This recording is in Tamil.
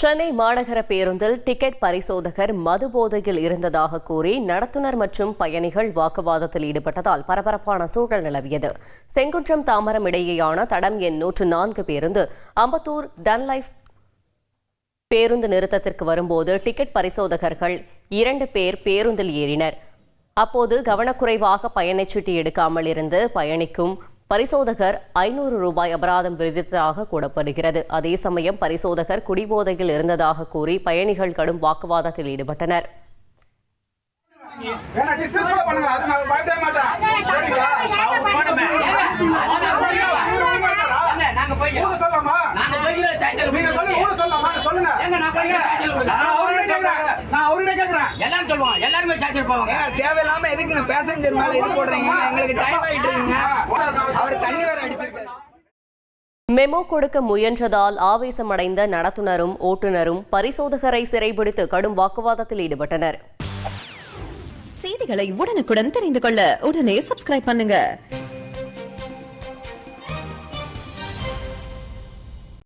சென்னை மாநகர பேருந்தில் டிக்கெட் பரிசோதகர் மது போதையில் இருந்ததாக கூறி நடத்துனர் மற்றும் பயணிகள் வாக்குவாதத்தில் ஈடுபட்டதால் பரபரப்பான சூழல் நிலவியது. செங்குன்றம் தாம்பரம் இடையேயான தடம் எண் 104 பேருந்து அம்பத்தூர் டன்லைஃப் பேருந்து நிறுத்தத்திற்கு வரும்போது டிக்கெட் பரிசோதகர்கள் 2 பேர் பேருந்தில் ஏறினர். அப்போது கவனக்குறைவாக பயணச்சீட்டு எடுக்காமல் இருந்து பயணிக்கும் பரிசோதகர் 500 ரூபாய் அபராதம் விதித்ததாக கூறப்படுகிறது. அதே சமயம் பரிசோதகர் குடிபோதையில் இருந்ததாக கூறி பயணிகள் கடும் வாக்குவாதத்தில் ஈடுபட்டனர். தேவையில்லாம எதுக்கு பேசஞ்சர் மேல இது போடுறீங்க? எங்களுக்கு டைம் ஆயிட்டு இருக்குங்க. அவர் தண்ணி வேற அடிச்சிருக்காரு. மெமோ கொடுக்க முயன்றதால் ஆவேசமடைந்த நடத்துனரும் ஓட்டுநரும் பரிசோதகரை சிறைபிடித்து கடும் வாக்குவாதத்தில் ஈடுபட்டனர். செய்திகளை உடனுக்குடன் தெரிந்து கொள்ள உடனே சப்ஸ்கிரைப் பண்ணுங்க.